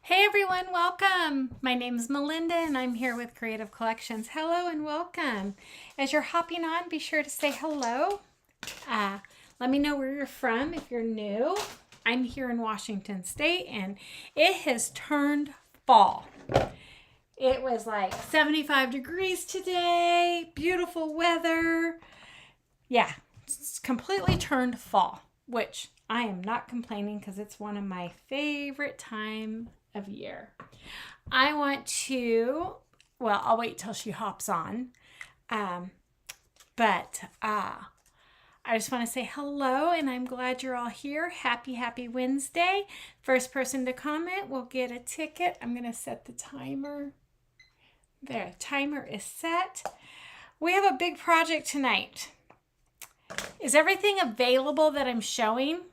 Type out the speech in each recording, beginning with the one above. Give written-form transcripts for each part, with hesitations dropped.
Hey everyone, welcome. My name is Melinda and I'm here with Creative Collections. Hello and welcome. As you're hopping on, be sure to say hello. Let me know where you're from if you're new. I'm here in Washington State and it has turned fall. It was like 75 degrees today, beautiful weather. Yeah, it's completely turned fall, which I am not complaining because it's one of my favorite time of year. I want to, well, I'll wait till she hops on. But I just want to say hello and I'm glad you're all here. Happy Wednesday. First person to comment will get a ticket. I'm going to set the timer. There, timer is set. We have a big project tonight. Is everything available that I'm showing?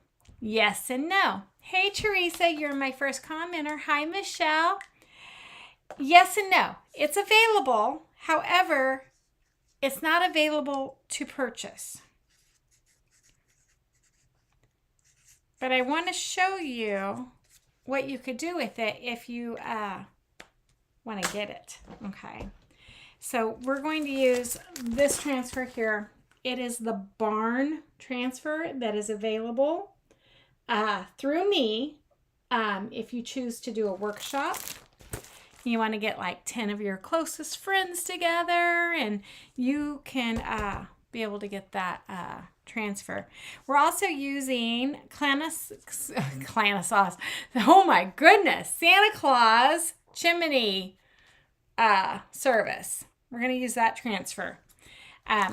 Yes and no. Hey, Teresa, you're my first commenter. Hi, Michelle. Yes and no. It's available. However, it's not available to purchase. But I want to show you what you could do with it if you want to get it. Okay. So we're going to use this transfer here. It is the barn transfer that is available through me. If you choose to do a workshop, you want to get like 10 of your closest friends together and you can be able to get that transfer. We're also using Clana sauce. Oh my goodness, Santa Claus chimney service. We're going to use that transfer.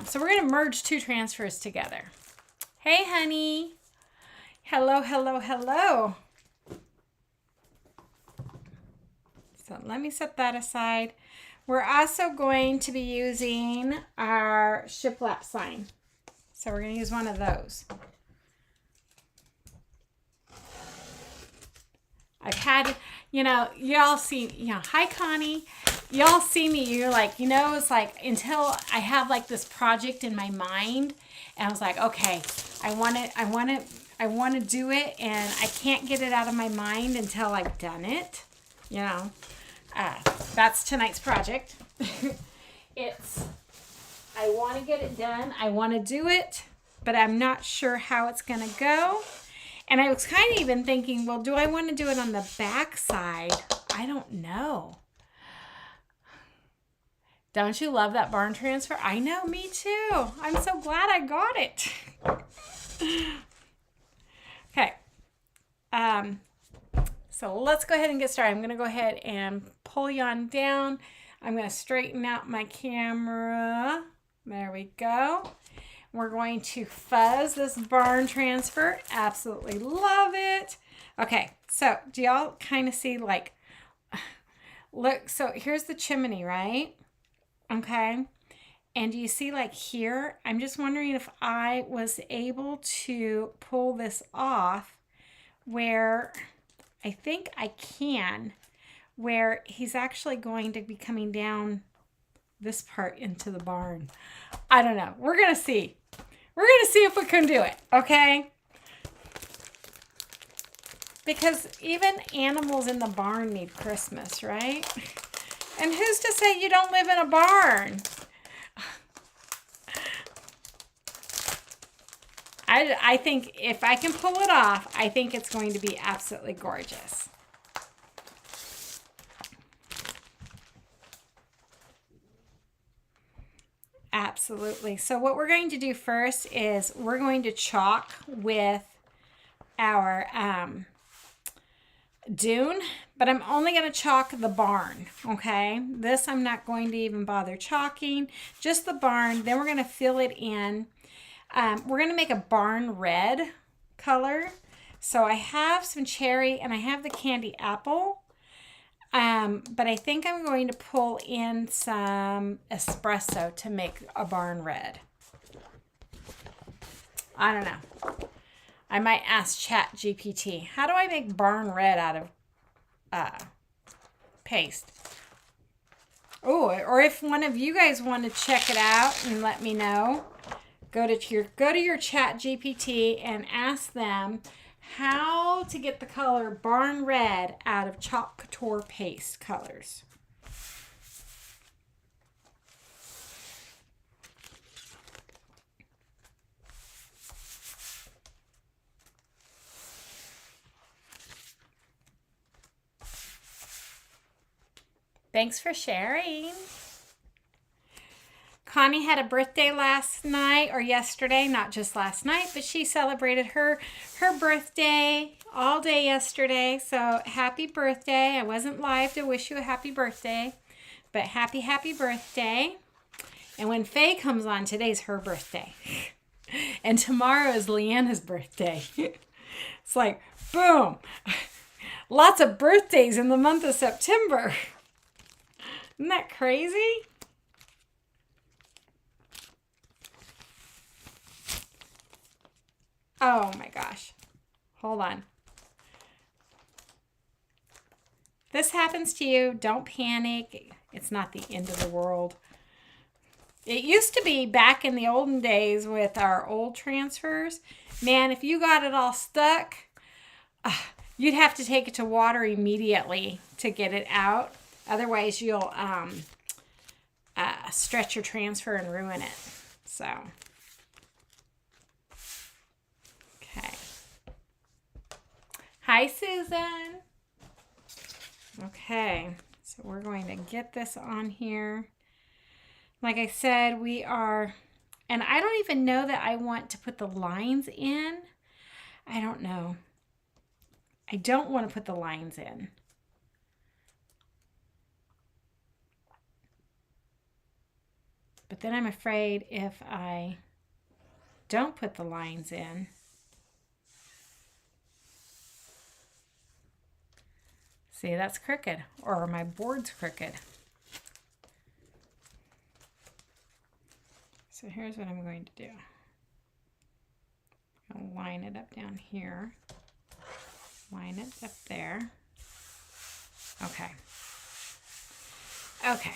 So we're going to merge two transfers together. Hey, honey. Hello. So let me set that aside. We're also going to be using our shiplap sign. So we're going to use one of those. I've had, y'all see, hi Connie. Y'all see me, you're like, it's like until I have like this project in my mind and I was like, okay, I want to do it and I can't get it out of my mind until I've done it. That's tonight's project. I want to get it done. I want to do it, but I'm not sure how it's going to go. And I was kind of even thinking, well, do I want to do it on the back side? I don't know. Don't you love that barn transfer? I know, me too. I'm so glad I got it. Okay. So let's go ahead and get started. I'm going to go ahead and pull you on down. I'm going to straighten out my camera. There we go. We're going to fuzz this barn transfer. Absolutely love it. Okay, so do y'all kind of see like, look, so here's the chimney, right? Okay. And do you see like here, I'm just wondering if I was able to pull this off where I think I can, where he's actually going to be coming down this part into the barn. I don't know. We're going to see. We're going to see if we can do it, okay? Because even animals in the barn need Christmas, right? And who's to say you don't live in a barn? I think if I can pull it off, I think it's going to be absolutely gorgeous. Absolutely. So what we're going to do first is we're going to chalk with our dune, but I'm only going to chalk the barn, okay? This I'm not going to even bother chalking, just the barn. Then we're going to fill it in. We're going to make a barn red color. So I have some cherry and I have the candy apple. But I think I'm going to pull in some espresso to make a barn red. I don't know. I might ask ChatGPT, how do I make barn red out of paste? Oh, or if one of you guys want to check it out and let me know, go to your ChatGPT and ask them how to get the color Barn Red out of Chalk Couture paste colors. Thanks for sharing. Connie had a birthday last night or yesterday, not just last night, but she celebrated her birthday all day yesterday. So happy birthday. I wasn't live to wish you a happy birthday, but happy birthday. And when Faye comes on, today's her birthday. And tomorrow is Leanna's birthday. It's like, boom. Lots of birthdays in the month of September. Isn't that crazy? Oh my gosh. Hold on. This happens to you. Don't panic. It's not the end of the world. It used to be back in the olden days with our old transfers. Man, if you got it all stuck, you'd have to take it to water immediately to get it out. Otherwise, you'll stretch your transfer and ruin it. So, okay. Hi, Susan. Okay, so we're going to get this on here. Like I said, we are, and I don't even know that I want to put the lines in. I don't know. I don't want to put the lines in. But then I'm afraid if I don't put the lines in, see, that's crooked, or my board's crooked. So here's what I'm going to do. I'll line it up down here. Line it up there. Okay. Okay.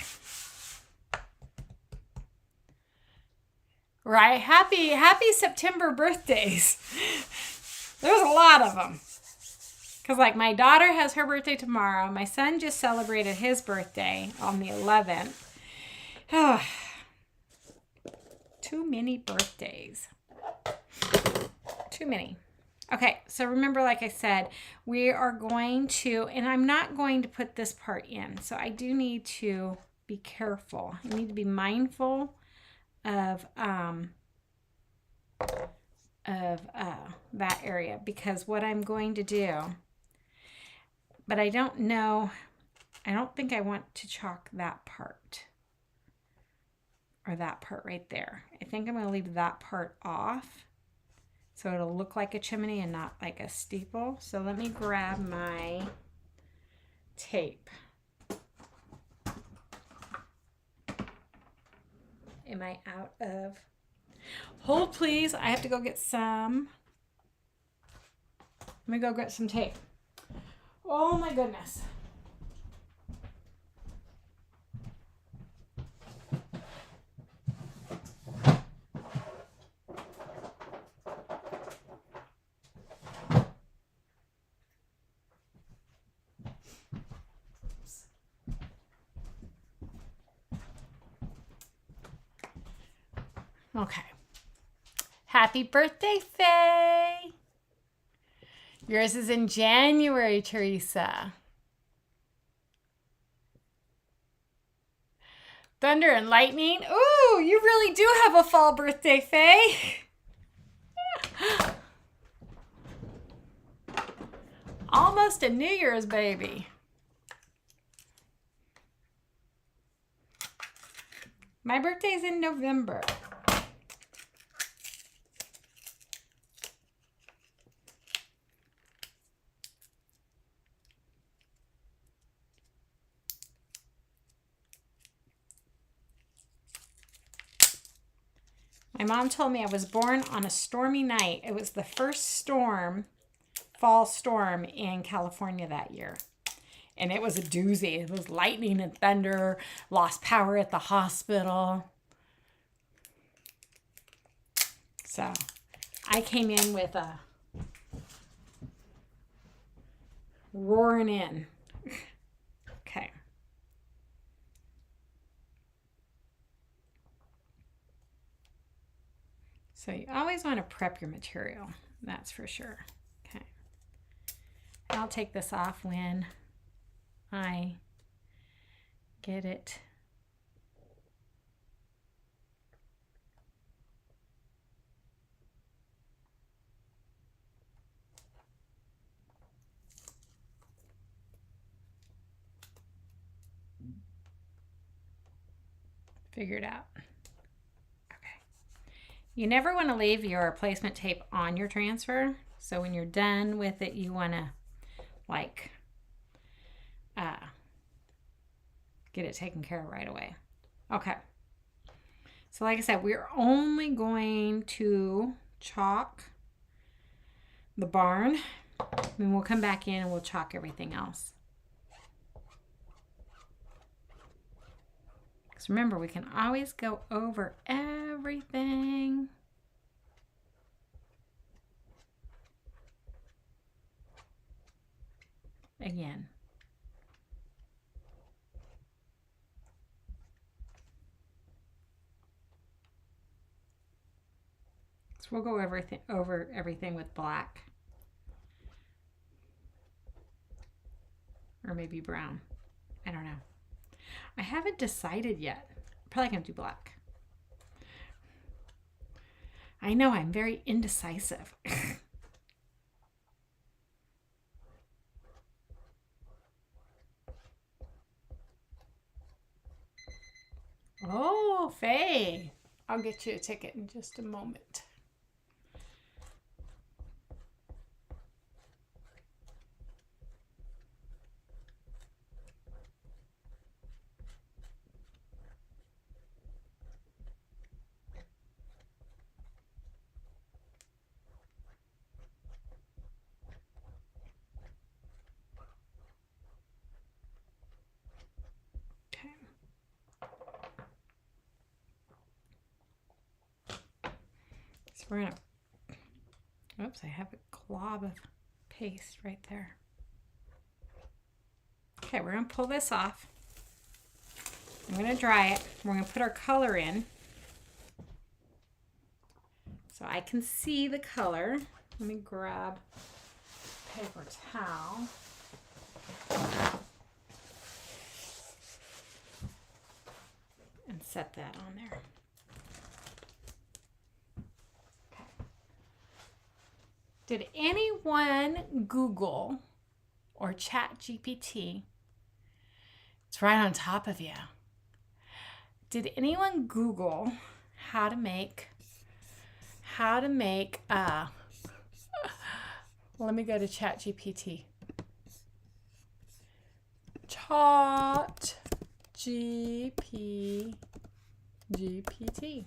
Right, happy September birthdays. There's a lot of them. Because like my daughter has her birthday tomorrow. My son just celebrated his birthday on the 11th. Too many birthdays. Too many. Okay, so remember, like I said, we are going to, and I'm not going to put this part in. So I do need to be careful. I need to be mindful of that area, because what I'm going to do, but I don't know, I don't think I want to chalk that part or that part right there. I think I'm going to leave that part off so it'll look like a chimney and not like a steeple. So let me grab my tape. Am I out of? Hold please, I have to go get some. Let me go get some tape. Oh my goodness. Okay. Happy birthday, Faye. Yours is in January, Teresa. Thunder and lightning. Ooh, you really do have a fall birthday, Faye. Almost a New Year's baby. My birthday's in November. My mom told me I was born on a stormy night. It was the first storm, fall storm in California that year. And it was a doozy. It was lightning and thunder, lost power at the hospital. So I came in with roaring in. Okay. So you always want to prep your material, that's for sure. Okay. I'll take this off when I get it figured out. Okay. You never want to leave your placement tape on your transfer. So when you're done with it, you want to like get it taken care of right away. Okay. So like I said, we're only going to chalk the barn. Then we'll come back in and we'll chalk everything else. Because remember, we can always go over everything. Again. So we'll go over everything with black. Or maybe brown. I don't know. I haven't decided yet. Probably gonna do black. I know, I'm very indecisive. Oh, Faye. I'll get you a ticket in just a moment. We're gonna, oops, I have a glob of paste right there. Okay, we're gonna pull this off. I'm gonna dry it. We're gonna put our color in. So I can see the color. Let me grab a paper towel. And set that on there. Did anyone Google or ChatGPT? It's right on top of you. Did anyone Google how to make let me go to ChatGPT. GPT.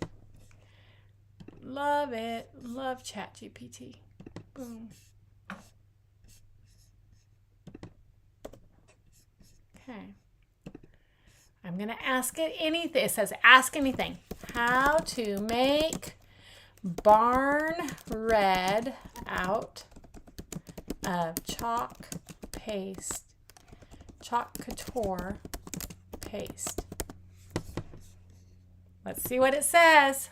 Love it. Love ChatGPT. Boom. Okay. I'm going to ask it anything. It says ask anything. How to make barn red out of chalk couture paste. Let's see what it says.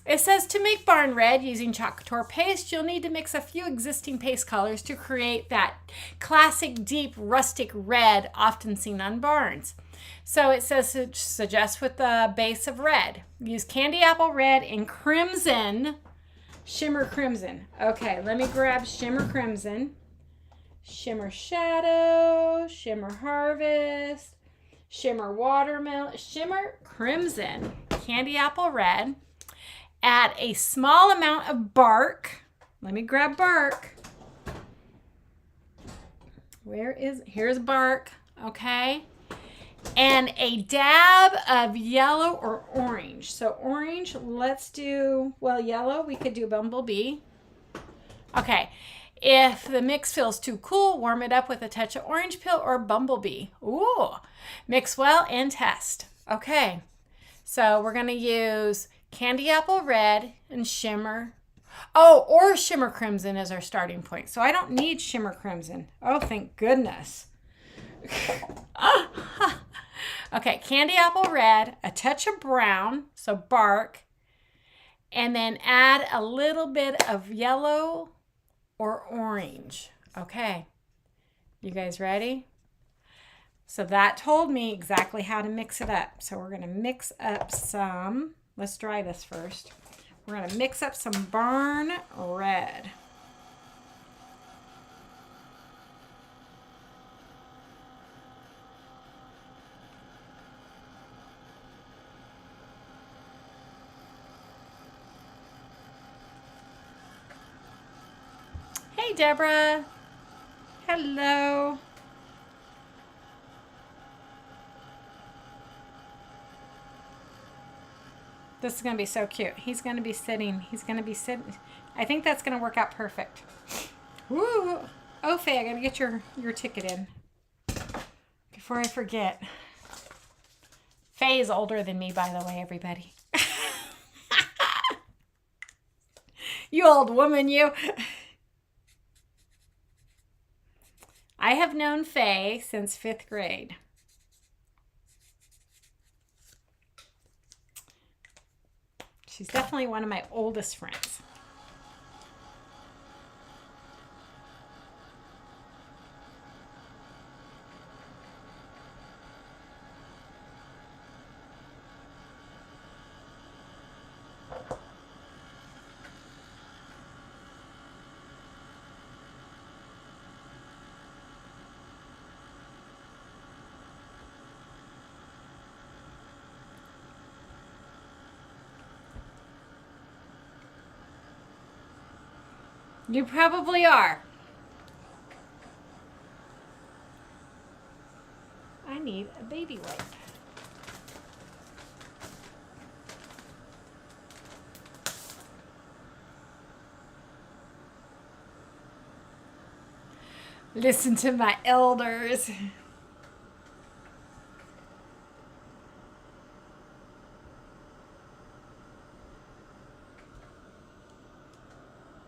It says to make barn red using chalk couture paste, you'll need to mix a few existing paste colors to create that classic deep rustic red often seen on barns. So it says suggest with the base of red. Use candy apple red and crimson, shimmer crimson. Okay, let me grab shimmer crimson, shimmer shadow, shimmer harvest, shimmer watermelon, shimmer crimson, candy apple red. Add a small amount of bark. Let me grab bark. Here's bark, okay? And a dab of yellow or orange. So orange, let's do, well, yellow, we could do bumblebee. Okay, if the mix feels too cool, warm it up with a touch of orange peel or bumblebee. Ooh, mix well and test. Okay, so we're gonna use candy apple red and shimmer Oh, or Shimmer Crimson is our starting point. So I don't need Shimmer Crimson. Oh, thank goodness. Okay, Candy Apple Red, a touch of brown, so bark, and then add a little bit of yellow or orange. Okay, you guys ready? So that told me exactly how to mix it up. So we're going to mix up some, let's dry this first. We're going to mix up some Barn Red. Hey, Deborah. Hello. This is going to be so cute. He's going to be sitting. I think that's going to work out perfect. Woo. Oh, Faye, I got to get your ticket in before I forget. Faye is older than me, by the way, everybody. You old woman, you. I have known Faye since 5th grade. She's definitely one of my oldest friends. You probably are. I need a baby wipe. Listen to my elders.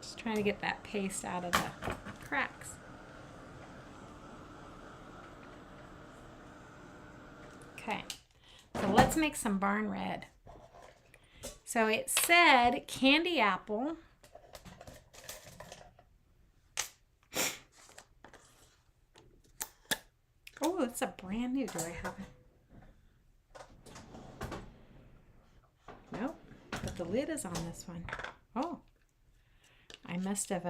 Just trying to get that paste out of the cracks. Okay, so let's make some Barn Red. So it said candy apple. Oh, it's a brand new. Do I have it? Nope, but the lid is on this one. Oh, I must have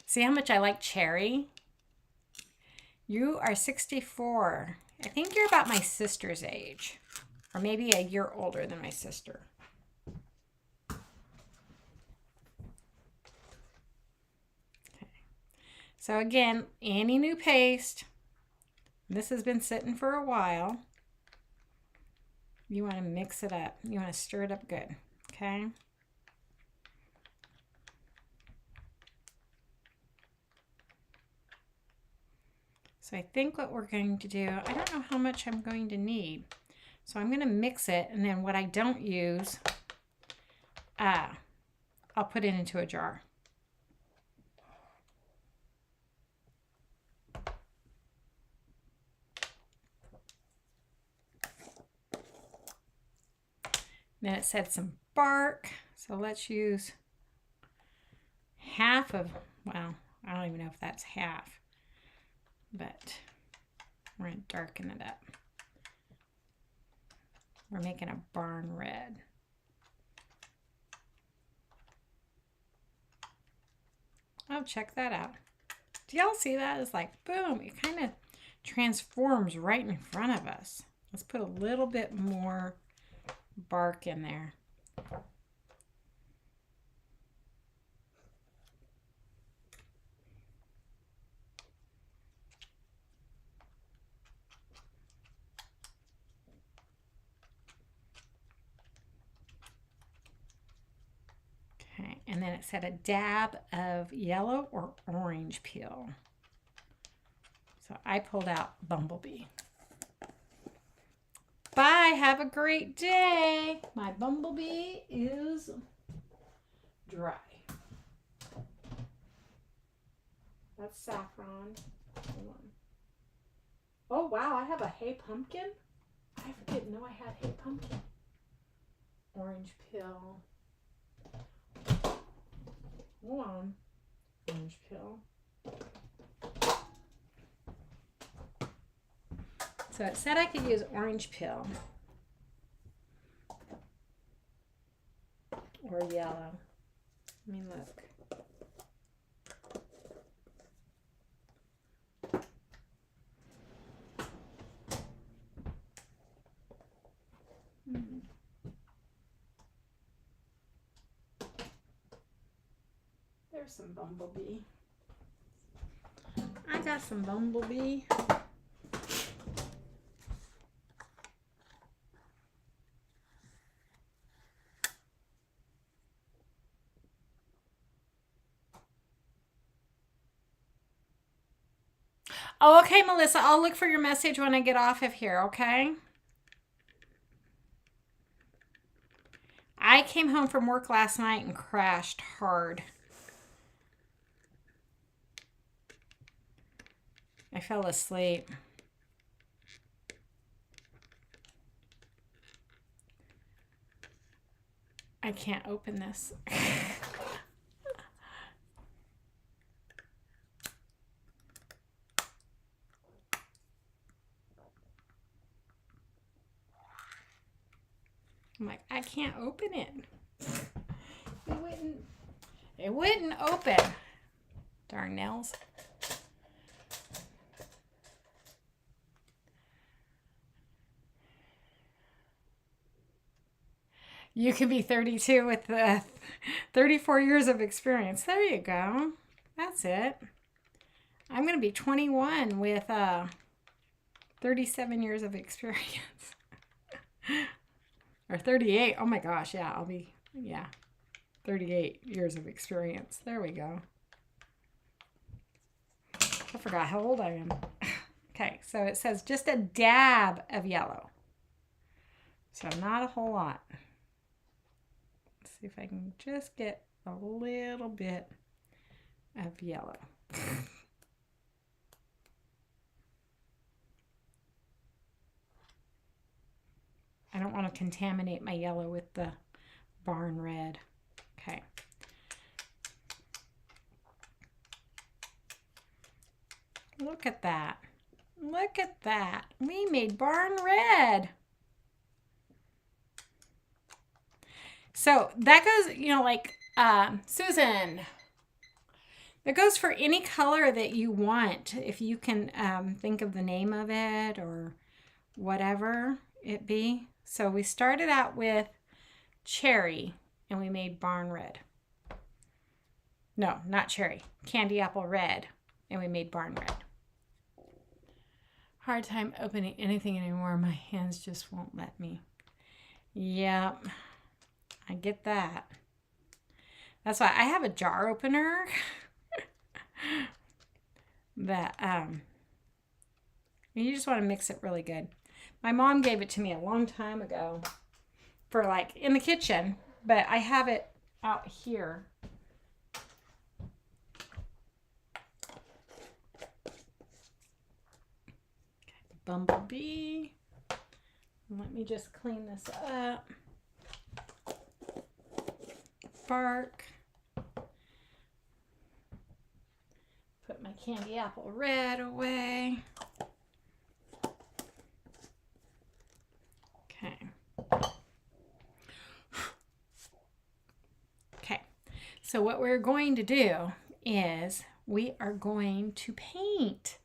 see how much I like cherry? You are 64. I think you're about my sister's age, or maybe a year older than my sister. Okay. So again, any new paste, this has been sitting for a while. You want to mix it up. You want to stir it up good, okay? So I think what we're going to do, I don't know how much I'm going to need. So I'm going to mix it, and then what I don't use, I'll put it into a jar. Then it said some bark, so let's use half of, well, I don't even know if that's half, but we're going to darken it up. We're making a Barn Red. Oh, check that out. Do y'all see that? It's like, boom, it kind of transforms right in front of us. Let's put a little bit more bark in there. Okay, and then it said a dab of yellow or orange peel. So I pulled out Bumblebee. Bye, have a great day. My Bumblebee is dry. That's saffron. Hold on. Oh, wow, I have a Hey Pumpkin. I didn't know I had Hey Pumpkin. Orange peel. Hold on. Orange peel. So it said I could use orange peel. Or yellow. Let me look. There's some bumblebee. I got some bumblebee. Oh, okay, Melissa. I'll look for your message when I get off of here, okay? I came home from work last night and crashed hard. I fell asleep. I can't open this. I'm like, I can't open it. It wouldn't open. Darn nails. You can be 32 with 34 years of experience. There you go. That's it. I'm going to be 21 with 37 years of experience. Or 38. Oh my gosh, yeah, I'll be, 38 years of experience. There we go. I forgot how old I am. Okay, so it says just a dab of yellow. So not a whole lot. Let's see if I can just get a little bit of yellow. I don't want to contaminate my yellow with the barn red. Okay. Look at that. Look at that. We made barn red. So that goes, like Susan. That goes for any color that you want. If you can think of the name of it or whatever it be. So we started out with cherry and we made barn red. No, not cherry. Candy apple red and we made barn red. Hard time opening anything anymore. My hands just won't let me. Yep. I get that. That's why I have a jar opener that you just want to mix it really good. My mom gave it to me a long time ago for like in the kitchen, but I have it out here. Bumblebee. Let me just clean this up. Bark. Put my candy apple red away. Okay. Okay. So what we're going to do is we are going to paint.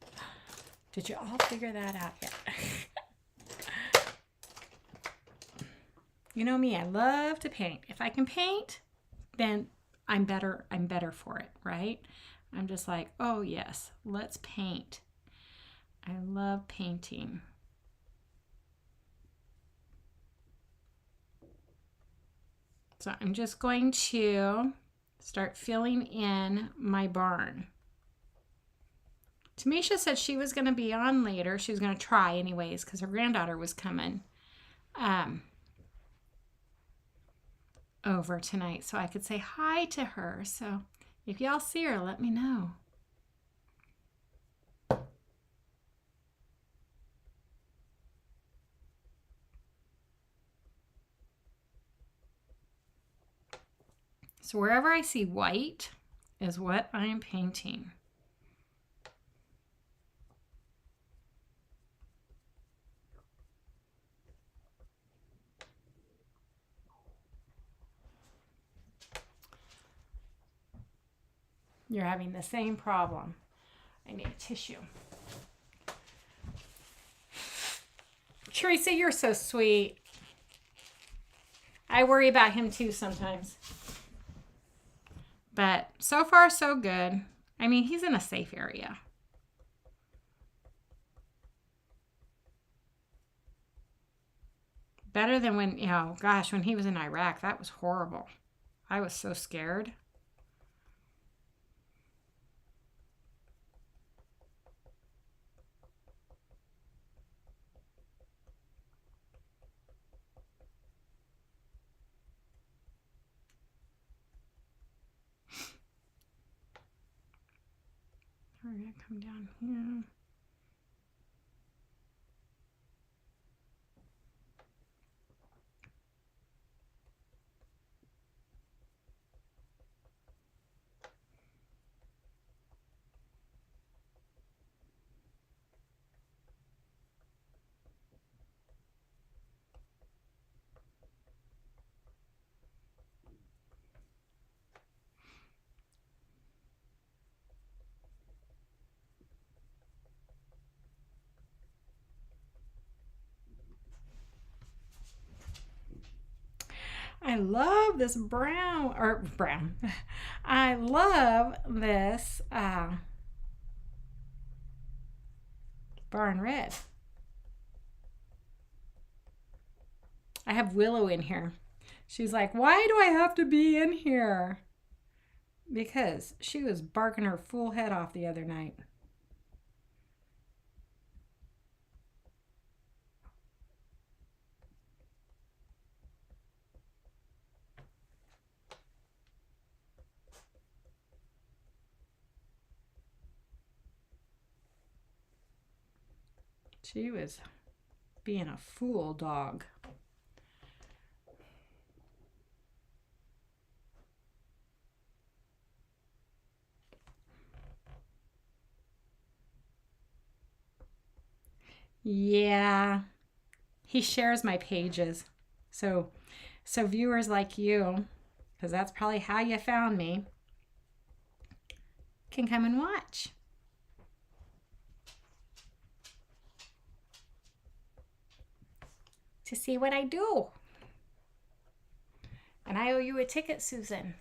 Did you all figure that out yet? You know me, I love to paint. If I can paint, then I'm better for it, right? I'm just like, oh yes, let's paint. I love painting. So I'm just going to start filling in my barn. Tamisha said she was going to be on later. She was going to try anyways because her granddaughter was coming. over tonight so I could say hi to her. So if y'all see her, let me know. So wherever I see white is what I'm painting. You're having the same problem. I need a tissue. Teresa, you're so sweet. I worry about him too sometimes. But so far, so good. I mean, he's in a safe area. Better than when, gosh, when he was in Iraq. That was horrible. I was so scared. We're going to come down here. I love this brown. I love this barn red. I have Willow in here. She's like, why do I have to be in here? Because she was barking her full head off the other night. She was being a fool dog. Yeah, he shares my pages. So viewers like you, because that's probably how you found me, can come and watch. To see what I do. And I owe you a ticket, Susan.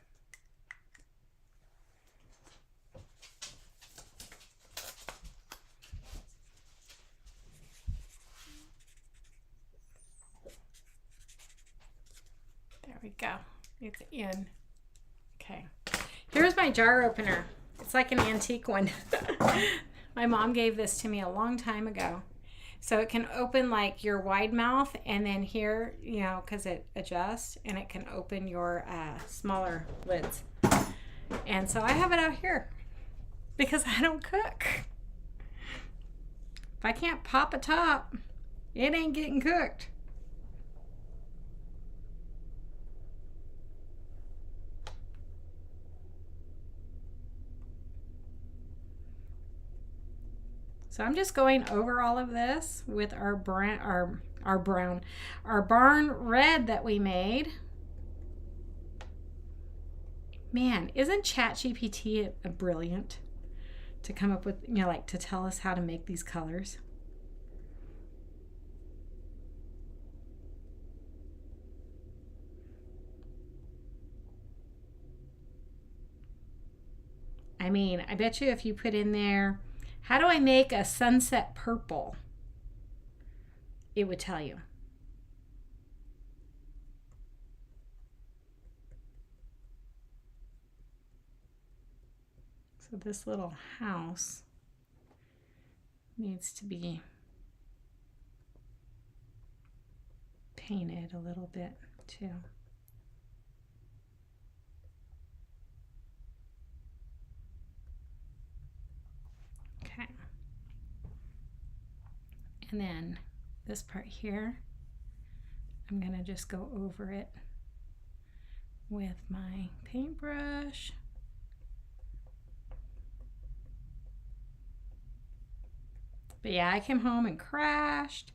There we go. It's in. Okay. Here's my jar opener. It's like an antique one. My mom gave this to me a long time ago. So it can open like your wide mouth, and then here, because it adjusts, and it can open your smaller lids. And so I have it out here because I don't cook. If I can't pop a top, it ain't getting cooked. So I'm just going over all of this with our barn red that we made. Man, isn't ChatGPT brilliant to come up with, like to tell us how to make these colors? I mean, I bet you if you put in there, how do I make a sunset purple? It would tell you. So this little house needs to be painted a little bit too. And then this part here, I'm going to just go over it with my paintbrush. But yeah, I came home and crashed,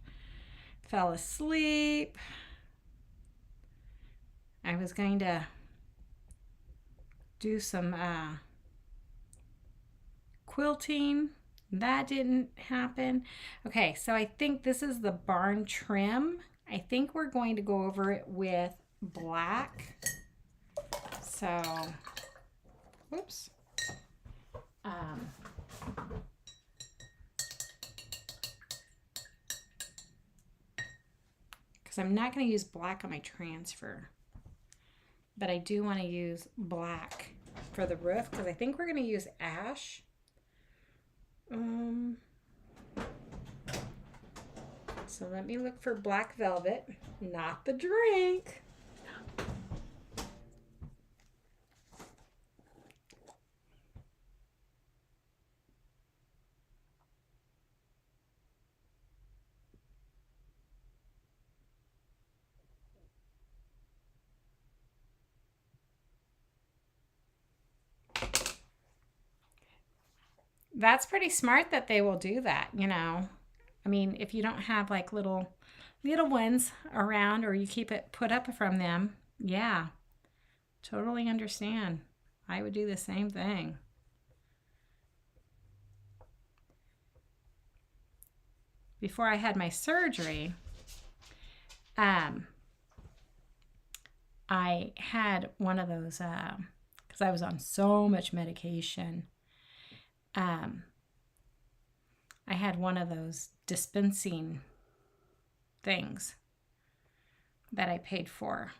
fell asleep. I was going to do some quilting. That didn't happen. Okay, so I think this is the barn trim. I think we're going to go over it with black. So, whoops. Because I'm not going to use black on my transfer. But I do want to use black for the roof because I think we're going to use ash. So let me look for black velvet, not the drink. That's pretty smart that they will do that, you know. I mean, if you don't have like little ones around or you keep it put up from them, yeah, totally understand. I would do the same thing. Before I had my surgery, I had one of those, because I was on so much medication. I had one of those dispensing things that I paid for,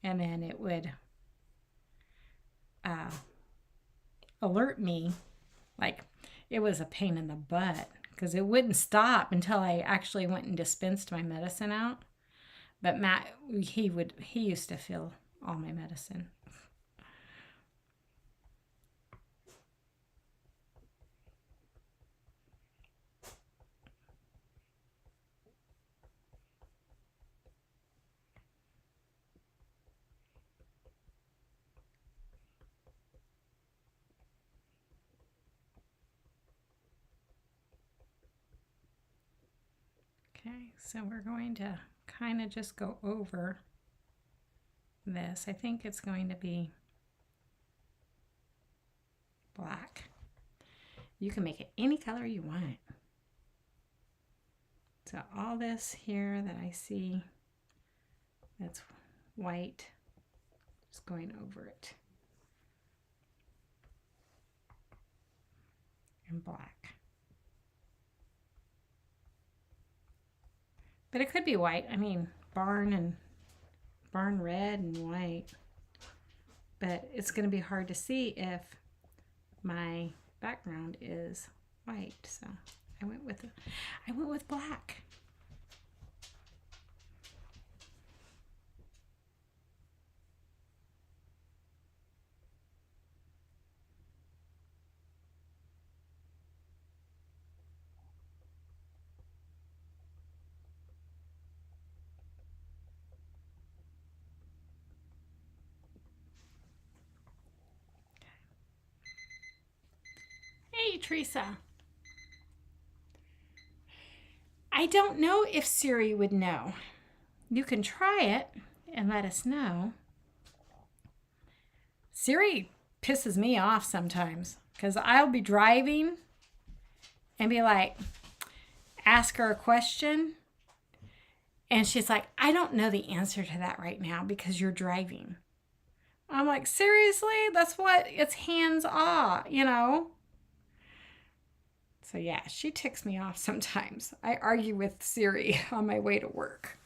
and then it would alert me. Like, it was a pain in the butt because it wouldn't stop until I actually went and dispensed my medicine out. But Matt, he used to fill all my medicine. Okay, so we're going to kind of just go over this. I think it's going to be black. You can make it any color you want. So all this here that I see that's white, just going over it. And black. But it could be white. I mean, barn red and white. But it's going to be hard to see if my background is white. So I went with black. Hey, Teresa. I don't know if Siri would know. You can try it and let us know. Siri pisses me off sometimes because I'll be driving and be like, ask her a question. And she's like, I don't know the answer to that right now because you're driving. I'm like, seriously? That's what it's hands off, you know? So yeah, she ticks me off sometimes. I argue with Siri on my way to work.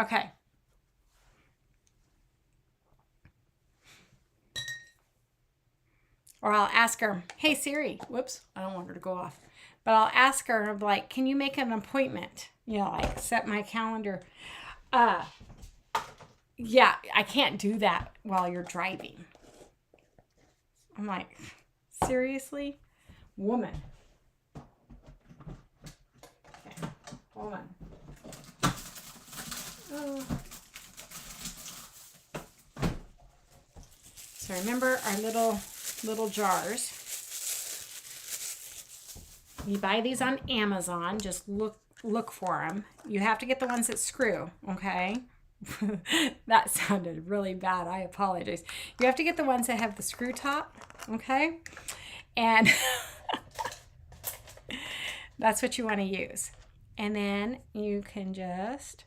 Okay. Or I'll ask her, hey Siri, whoops, I don't want her to go off. But I'll ask her, like, can you make an appointment? You know, like set my calendar. Yeah, I can't do that while you're driving. I'm like, seriously? Woman. Okay. Hold on. Oh. So remember our little jars. You buy these on Amazon. Just look for them. You have to get the ones that screw, okay? That sounded really bad. I apologize. You have to get the ones that have the screw top, okay? And that's what you want to use. And then you can just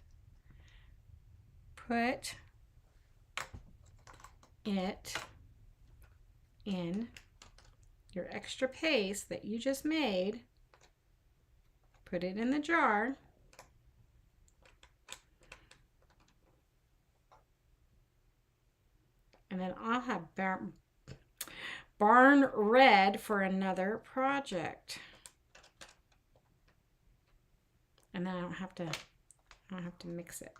put it in your extra paste that you just made. Put it in the jar. And then I'll have Barn Red for another project. And then I don't have to mix it.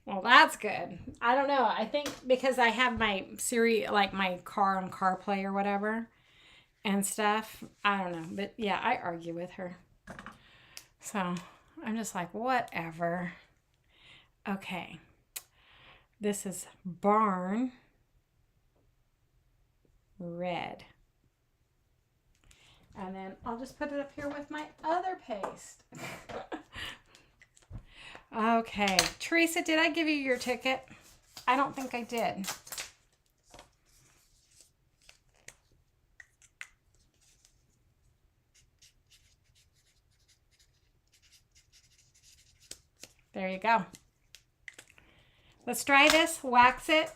Well, that's good. I don't know. I think because I have my Siri, like my car on CarPlay or whatever and stuff. I don't know. But yeah, I argue with her. So I'm just like, whatever. Okay. This is Barn Red. And then I'll just put it up here with my other paste. Okay. Teresa, did I give you your ticket? I don't think I did. There you go. Let's dry this, wax it,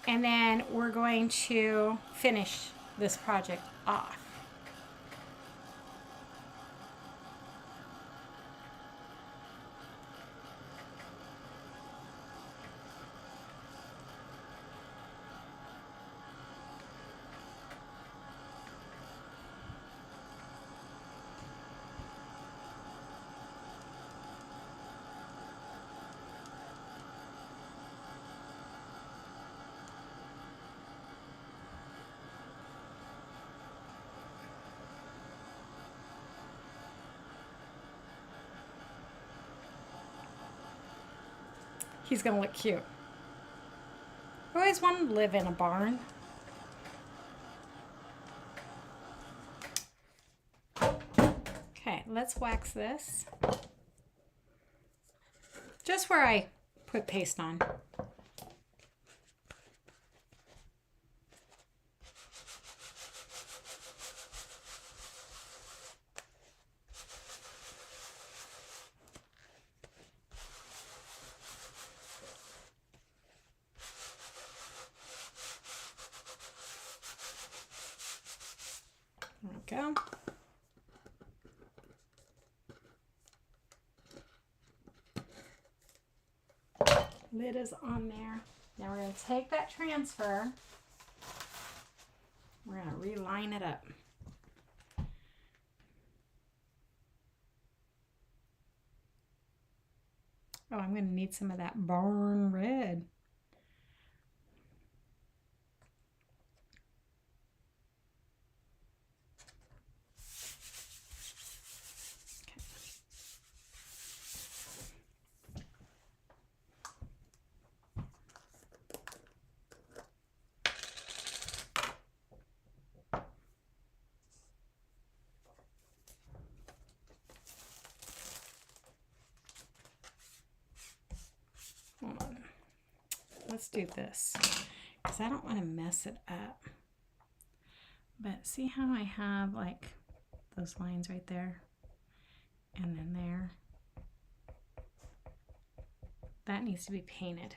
and then we're going to finish this project off. He's going to look cute. I always wanted to live in a barn. Okay, let's wax this. Just where I put paste on. There we go. Lid is on there. Now we're going to take that transfer. We're going to reline it up. Oh, I'm going to need some of that Barn Red. Hold on. Let's do this because I don't want to mess it up. But see how I have like those lines right there and then there? That needs to be painted.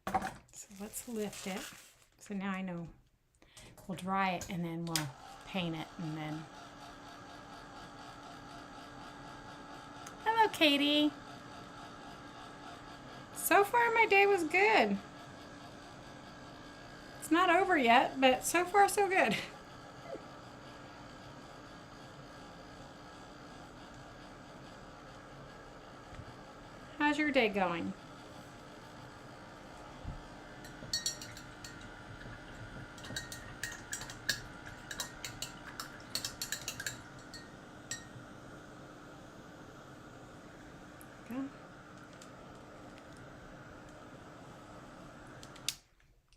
So let's lift it. So now I know we'll dry it and then we'll paint it and then. Hello, Katie. So far my day was good. It's not over yet, but so far so good. How's your day going? Good.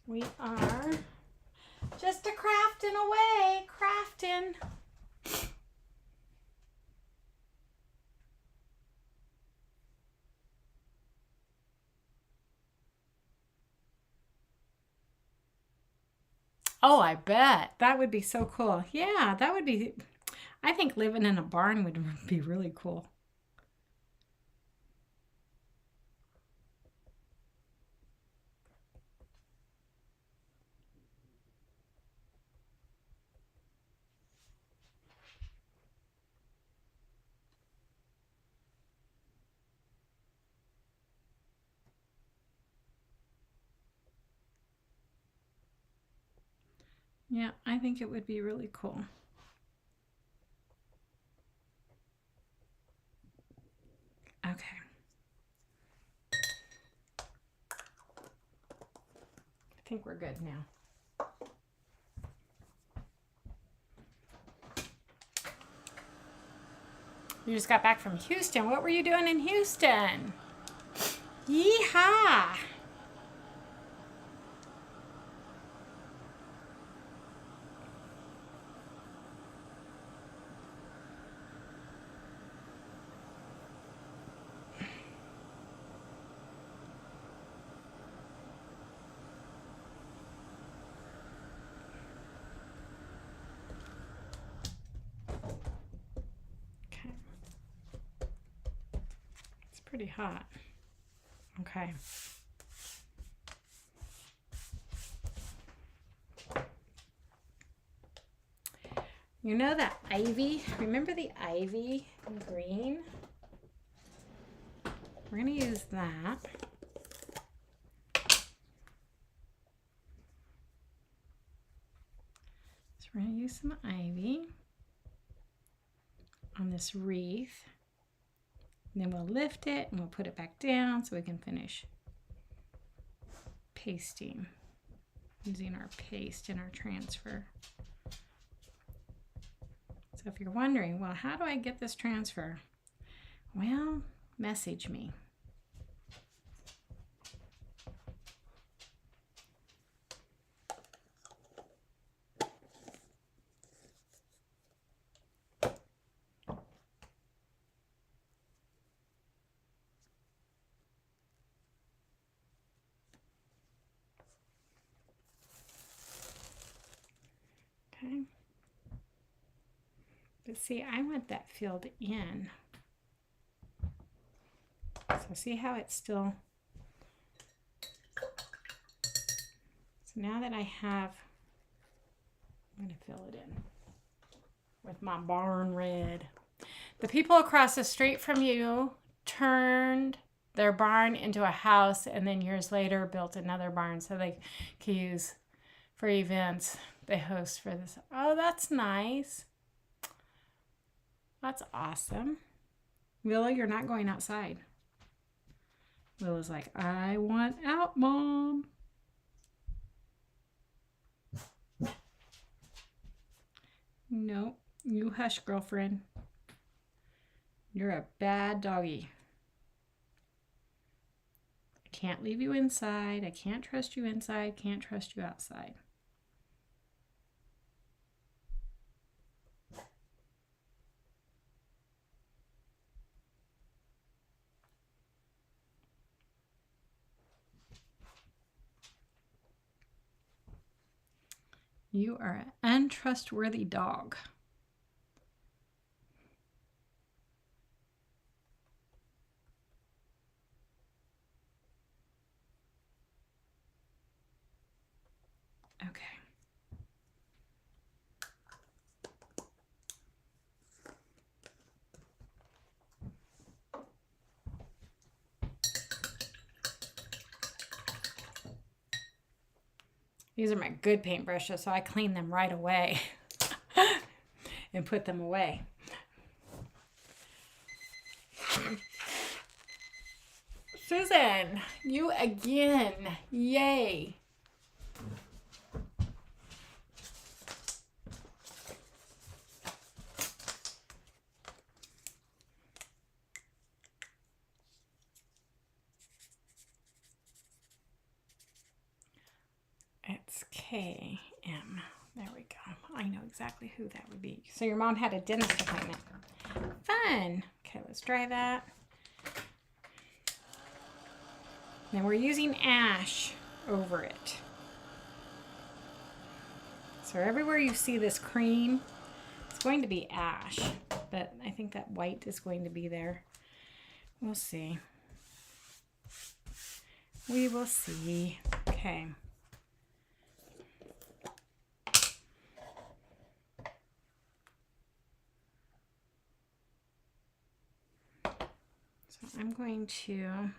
We are just a crafting away, crafting. Oh, I bet. That would be so cool. Yeah, that would be, I think living in a barn would be really cool. Yeah, I think it would be really cool. Okay. I think we're good now. You just got back from Houston. What were you doing in Houston? Yeehaw! Okay. It's pretty hot. Okay. You know that ivy? Remember the ivy green? We're going to use that. So we're going to use some ivy on this wreath. And then we'll lift it and we'll put it back down so we can finish pasting using our paste and our transfer. So if you're wondering, well, how do I get this transfer? Well, message me. Okay. But see, I want that filled in. So see how it's still. So now that I have, I'm going to fill it in with my barn red. The people across the street from you turned their barn into a house and then years later built another barn so they could use for events they host for this. Oh, that's nice. That's awesome. Willow, you're not going outside. Willow's like, I want out, Mom. No, you hush, girlfriend. You're a bad doggy. I can't leave you inside. I can't trust you inside. Can't trust you outside. You are an untrustworthy dog. Okay. These are my good paintbrushes, so I clean them right away and put them away. Susan, you again. Yay. It's KM. There we go. I know exactly who that would be. So your mom had a dentist appointment. Fun. Okay, let's dry that. Then we're using ash over it. So everywhere you see this cream, it's going to be ash. But I think that white is going to be there. We'll see. We will see. Okay. So I'm going to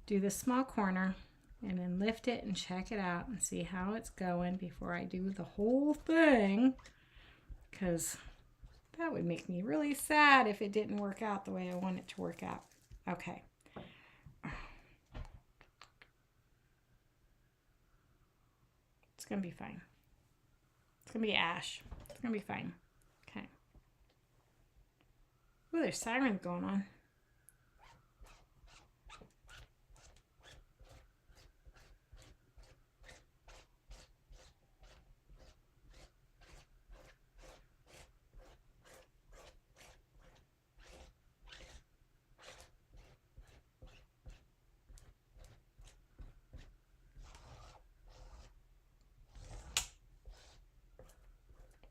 do the small corner and then lift it and check it out and see how it's going before I do the whole thing, because that would make me really sad if it didn't work out the way I want it to work out. Okay. It's going to be fine. It's going to be ash. It's going to be fine. Okay. Ooh, there's sirens going on.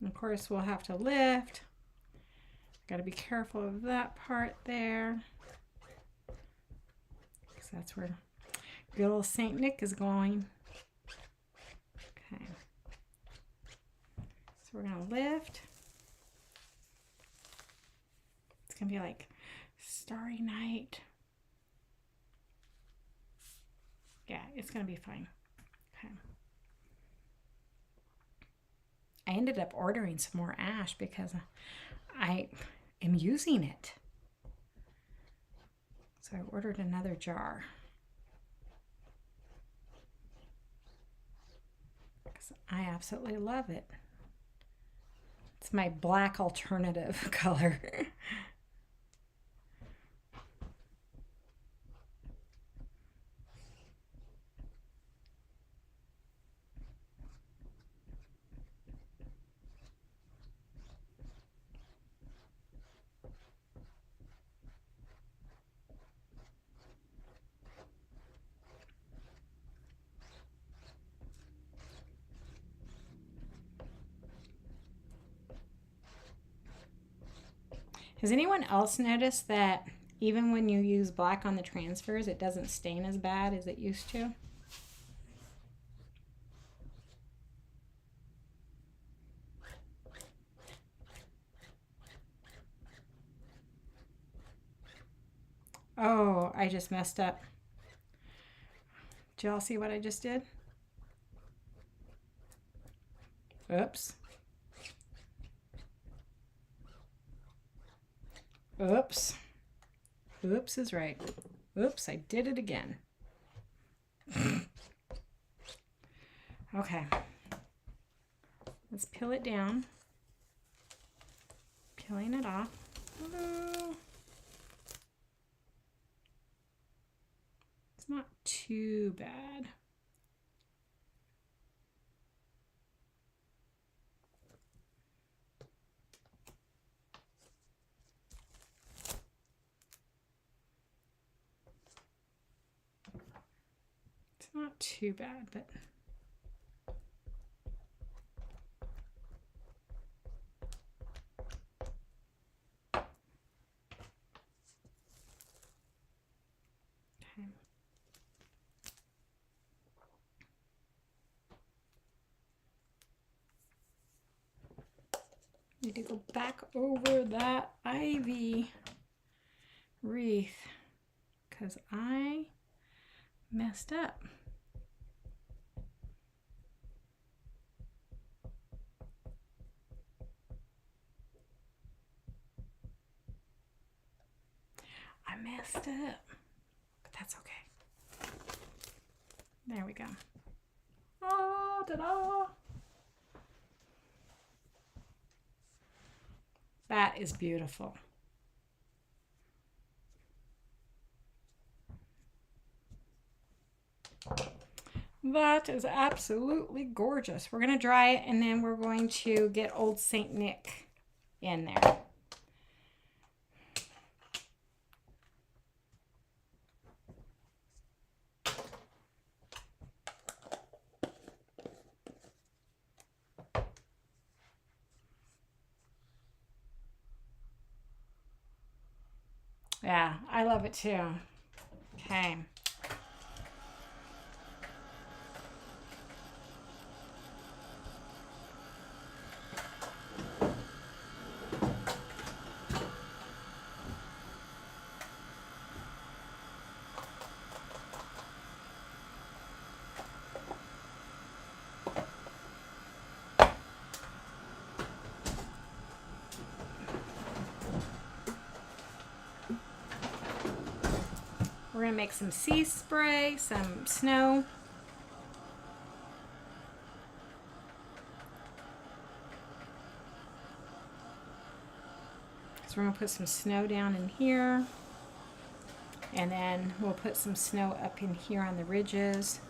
Of course, we'll have to lift. Got to be careful of that part there, because that's where good old Saint Nick is going. Okay. So we're going to lift. It's going to be like Starry Night. Yeah, it's going to be fine. Okay. I ended up ordering some more ash because I am using it. So I ordered another jar, because I absolutely love it. It's my black alternative color. Has anyone else noticed that even when you use black on the transfers, it doesn't stain as bad as it used to? Oh, I just messed up. Did y'all see what I just did? Oops. Oops. Oops is right. Oops, I did it again. Okay. Let's peel it down. Peeling it off. Hello. It's not too bad. It's not too bad, but okay. Need to go back over that ivy wreath because I messed up. I messed up. that's okay. There we go. Oh, ta-da! That is beautiful. That is absolutely gorgeous. We're going to dry it, and then we're going to get Old St. Nick in there. Yeah, I love it too. Okay. We're going to make some sea spray, some snow. So we're going to put some snow down in here. And then we'll put some snow up in here on the ridges.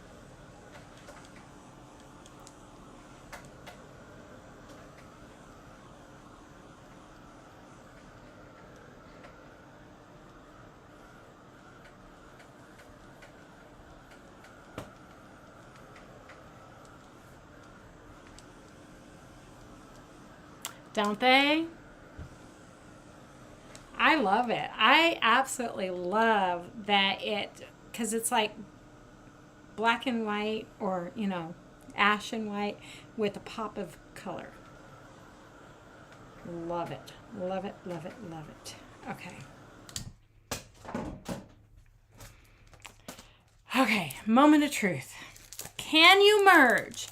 Don't they? I love it. I absolutely love that because it's like black and white, or, you know, ash and white with a pop of color. Love it. Love it, love it, love it. Okay. Okay, moment of truth. Can you merge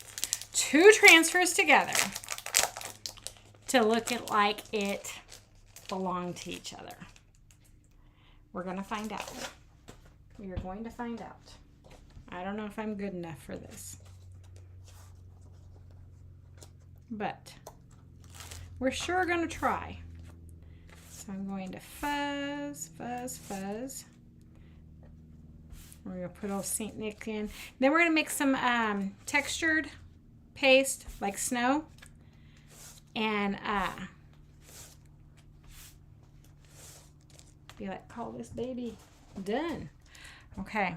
two transfers together to look at like it belong to each other? We're going to find out. We are going to find out. I don't know if I'm good enough for this, but we're sure going to try. So I'm going to fuzz, fuzz, fuzz. We're going to put old St. Nick in. Then we're going to make some textured paste like snow. And be like, call this baby done. Okay.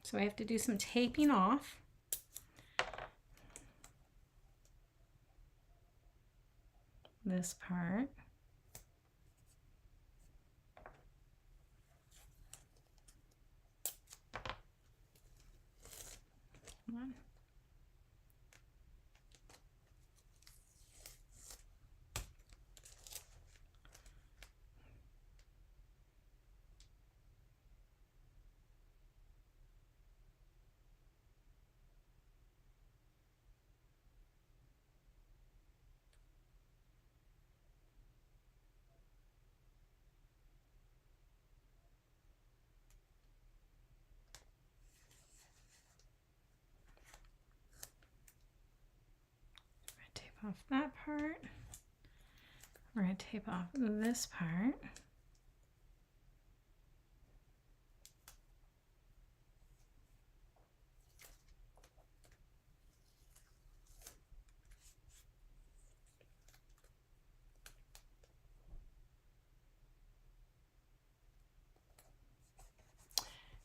So I have to do some taping off. This part. Come on. Tape off that part. We're going to tape off this part.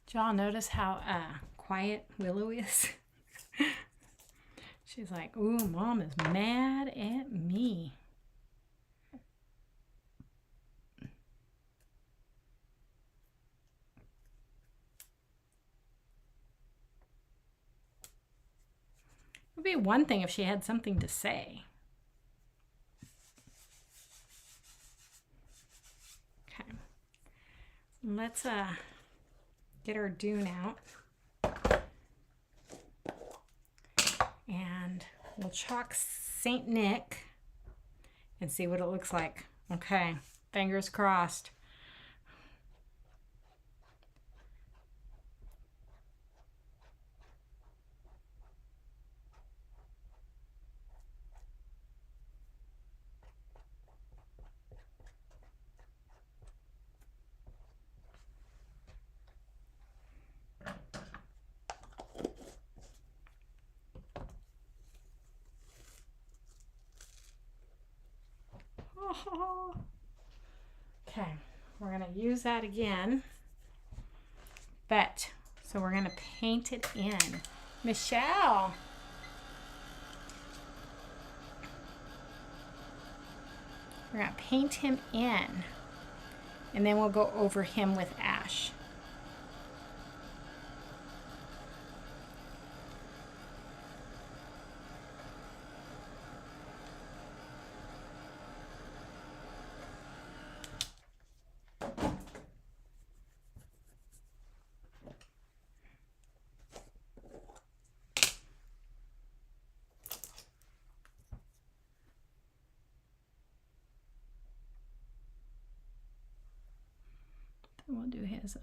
Did y'all notice how quiet Willow is? She's like, ooh, Mom is mad at me. would be one thing if she had something to say. Okay. Let's get our dune out. And we'll chalk St. Nick and see what it looks like. Okay, fingers crossed. Okay, we're going to use that again. But, so we're going to paint it in. Michelle. We're going to paint him in. And then we'll go over him with ash. We'll do his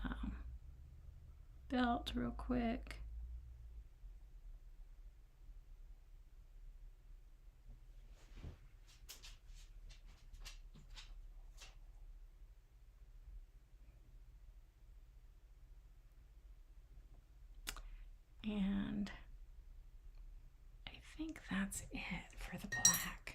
belt real quick. And I think that's it for the black.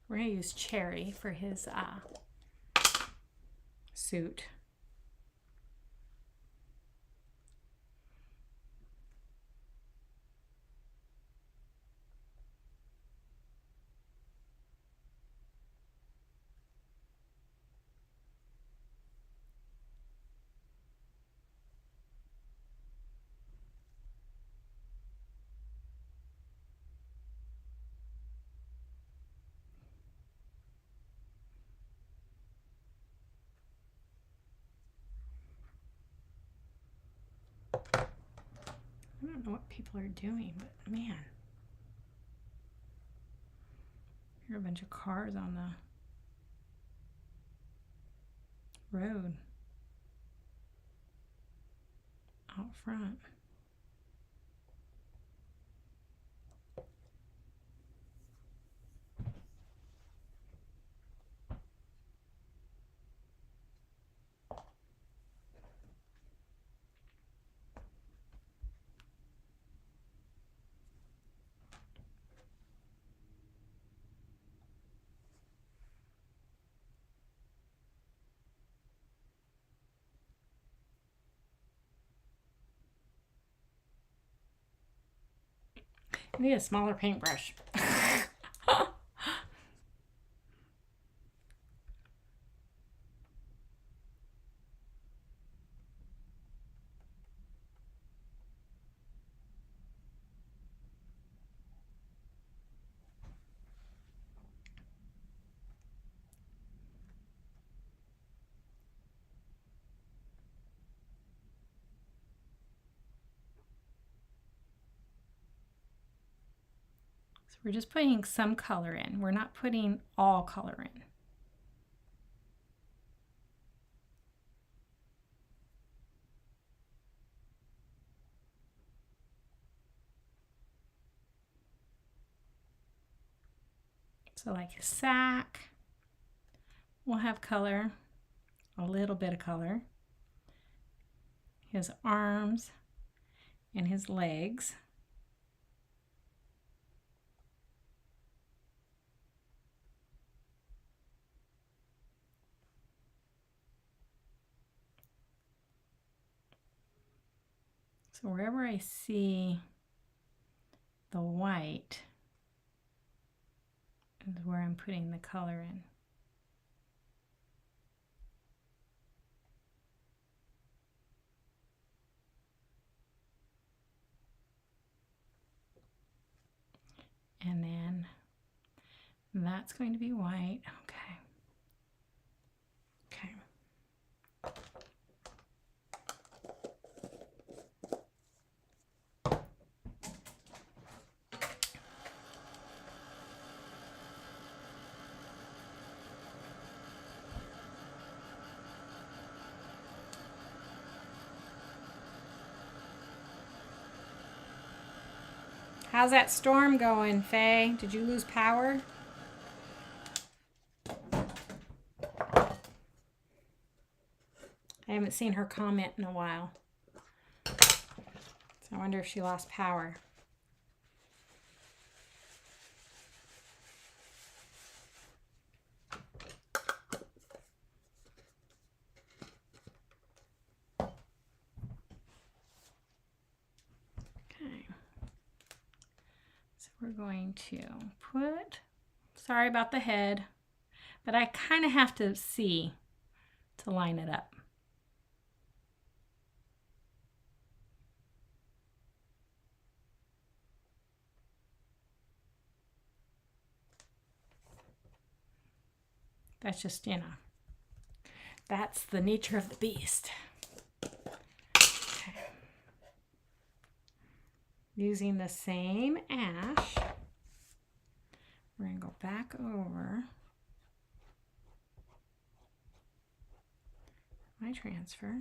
We're going to use Cherry for his suit. I don't know what people are doing, but man, there are a bunch of cars on the road out front. I need a smaller paintbrush. So we're just putting some color in. We're not putting all color in. So like his sack will have color, a little bit of color. His arms and his legs. So wherever I see the white is where I'm putting the color in. And then that's going to be white. Okay. Okay. How's that storm going, Faye? Did you lose power? I haven't seen her comment in a while. So I wonder if she lost power. Okay. So we're going to put, sorry about the head, but I kind of have to see to line it up. That's just, you know, that's the nature of the beast. Okay. Using the same ash, we're going to go back over my transfer.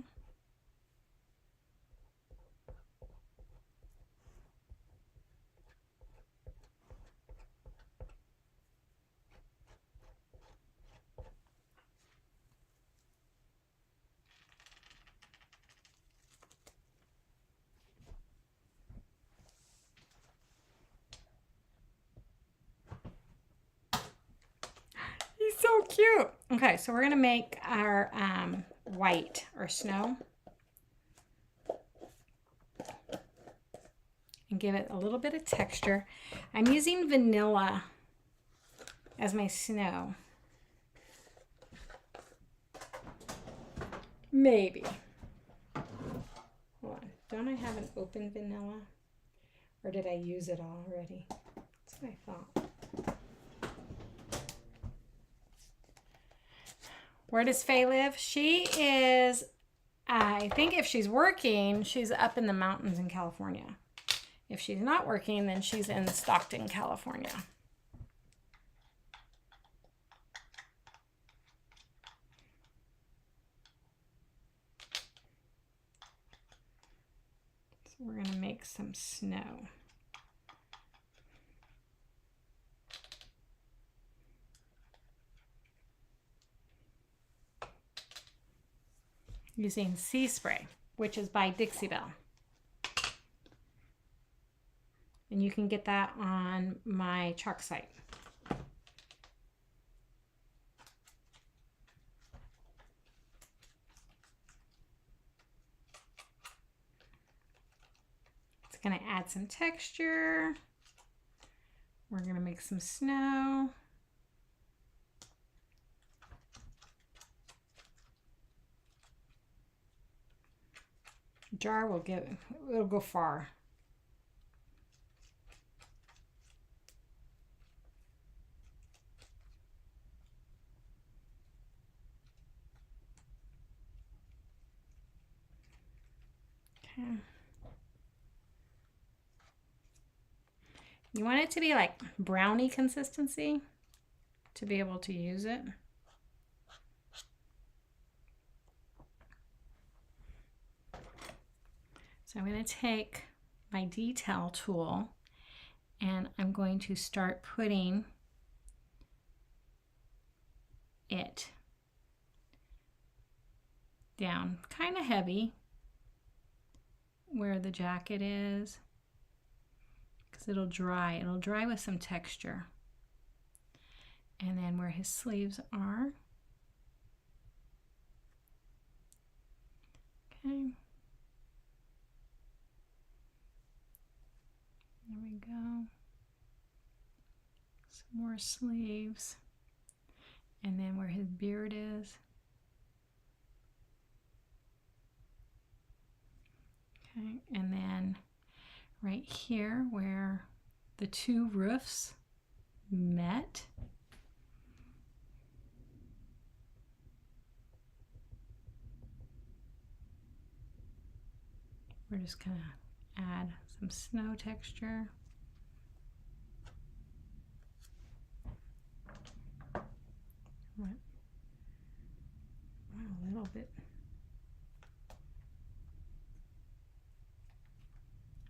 He's so cute. Okay, so we're gonna make our white or snow and give it a little bit of texture. I'm using vanilla as my snow. Maybe. Hold on. Don't I have an open vanilla? Or did I use it all already? That's what I thought. Where does Faye live? She is, I think if she's working, she's up in the mountains in California. If she's not working, then she's in Stockton, California. So we're going to make some snow. Using Sea Spray, which is by Dixie Belle. And you can get that on my chalk site. It's going to add some texture. We're going to make some snow. Jar will get, it'll go far. Okay. You want it to be like brownie consistency to be able to use it. So I'm going to take my detail tool and I'm going to start putting it down kind of heavy where the jacket is, because it'll dry with some texture. And then where his sleeves are. Okay. go. Some more sleeves. And then where his beard is. Okay, and then right here where the two roofs met. We're just going to add some snow texture. Wow, a little bit.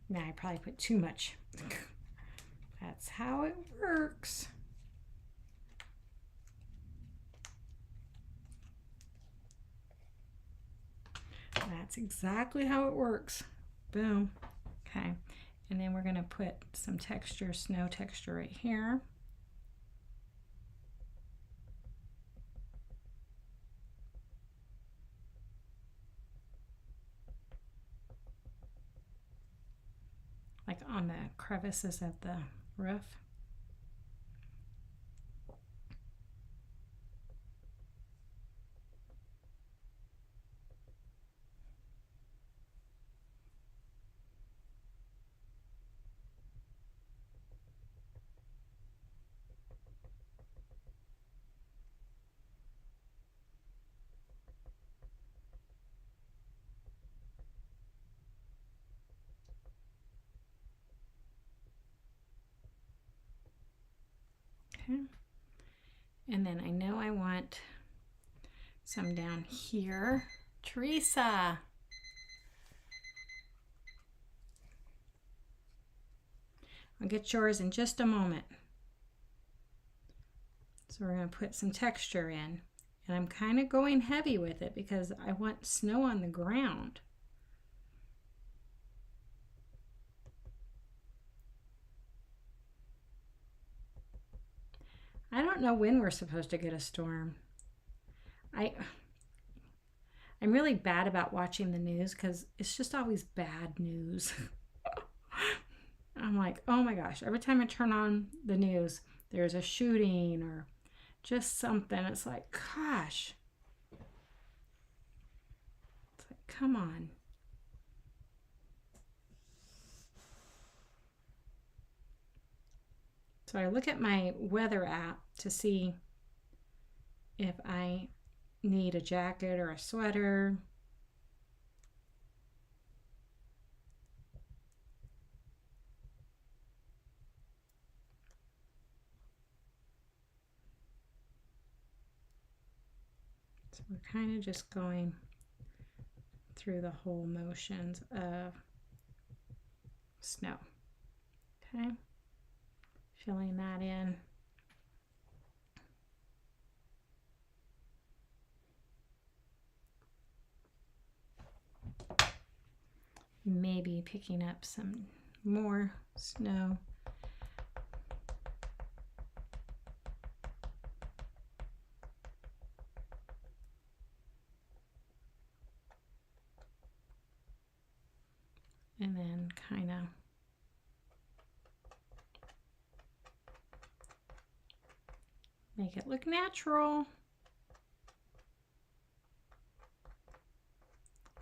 Now I probably put too much. That's how it works. That's exactly how it works. Boom. Okay. And then we're going to put some texture, snow texture right here. Like on the crevices of the roof. Okay. And then I know I want some down here. Teresa. I'll get yours in just a moment. So we're going to put some texture in. And I'm kind of going heavy with it because I want snow on the ground. I don't know when we're supposed to get a storm. I'm really bad about watching the news because it's just always bad news. I'm like, oh my gosh, every time I turn on the news, there's a shooting or just something. It's like, gosh. It's like, come on. So I look at my weather app to see if I need a jacket or a sweater. So we're kind of just going through the whole motions of snow. Okay, filling that in. Maybe picking up some more snow. And then kind of make it look natural.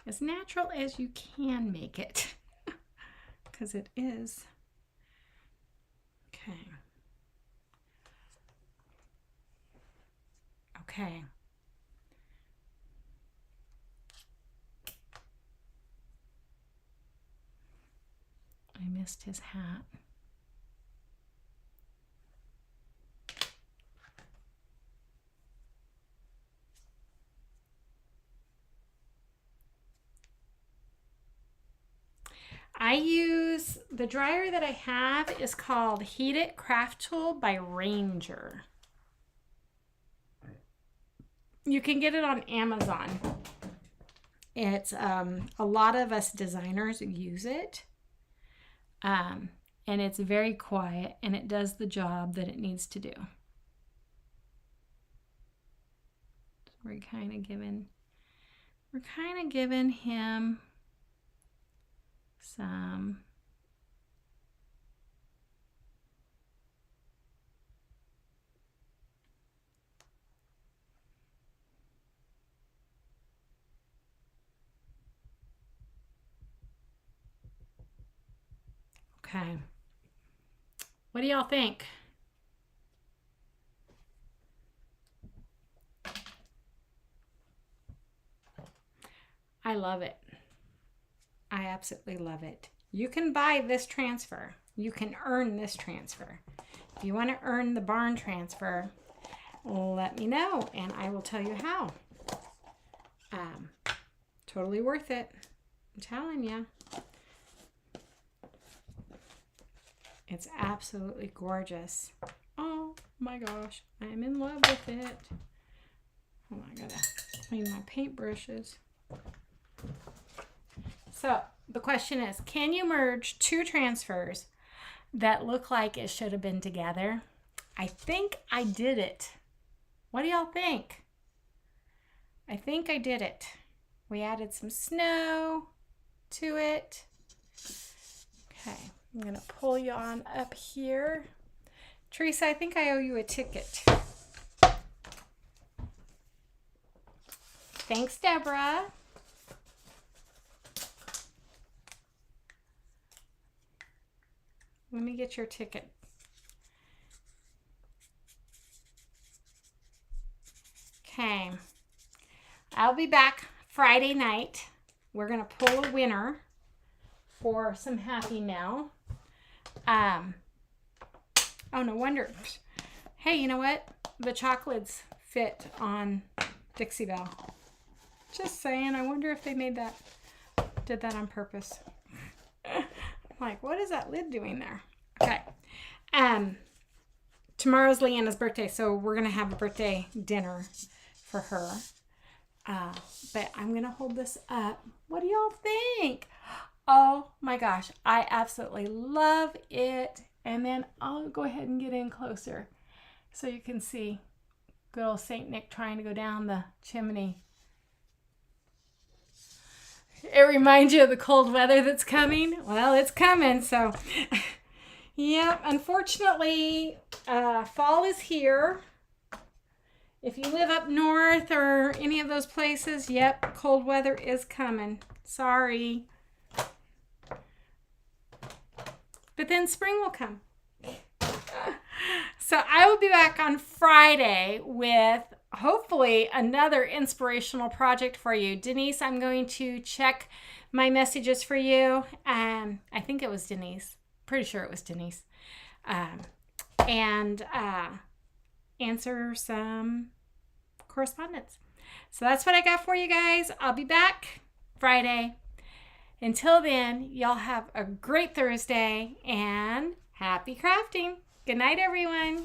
As natural as you can make it, because it is. Okay. Okay. I missed his hat. I use, the dryer that I have is called Heat It Craft Tool by Ranger. You can get it on Amazon. It's, a lot of us designers use it. And it's very quiet and it does the job that it needs to do. So we're kind of giving him some Okay. What do y'all think? I love it. I absolutely love it. You can buy this transfer. You can earn this transfer. If you want to earn the barn transfer, let me know and I will tell you how. Totally worth it. I'm telling you. It's absolutely gorgeous. Oh my gosh, I'm in love with it. Oh, I gotta clean my paintbrushes. So the question is, can you merge two transfers that look like it should have been together? I think I did it. What do y'all think? I think I did it. We added some snow to it. Okay, I'm gonna pull you on up here. Teresa, I think I owe you a ticket. Thanks, Deborah. Let me get your ticket. Okay. I'll be back Friday night. We're going to pull a winner for some Happy Mail. Oh, no wonder. Hey, you know what? The chocolates fit on Dixie Belle. Just saying. I wonder if they did that on purpose. Like, what is that lid doing there? Okay. Tomorrow's Leanna's birthday, so we're going to have a birthday dinner for her. But I'm going to hold this up. What do y'all think? Oh my gosh. I absolutely love it. And then I'll go ahead and get in closer so you can see good old St. Nick trying to go down the chimney. It reminds you of the cold weather that's coming. Well, it's coming. So, yeah, unfortunately, fall is here. If you live up north or any of those places, yep, cold weather is coming. Sorry. But then spring will come. So I will be back on Friday with hopefully another inspirational project for you. Denise, I'm going to check my messages for you. I think it was Denise. Pretty sure it was Denise. And answer some correspondence. So that's what I got for you guys. I'll be back Friday. Until then, y'all have a great Thursday and happy crafting. Good night, everyone.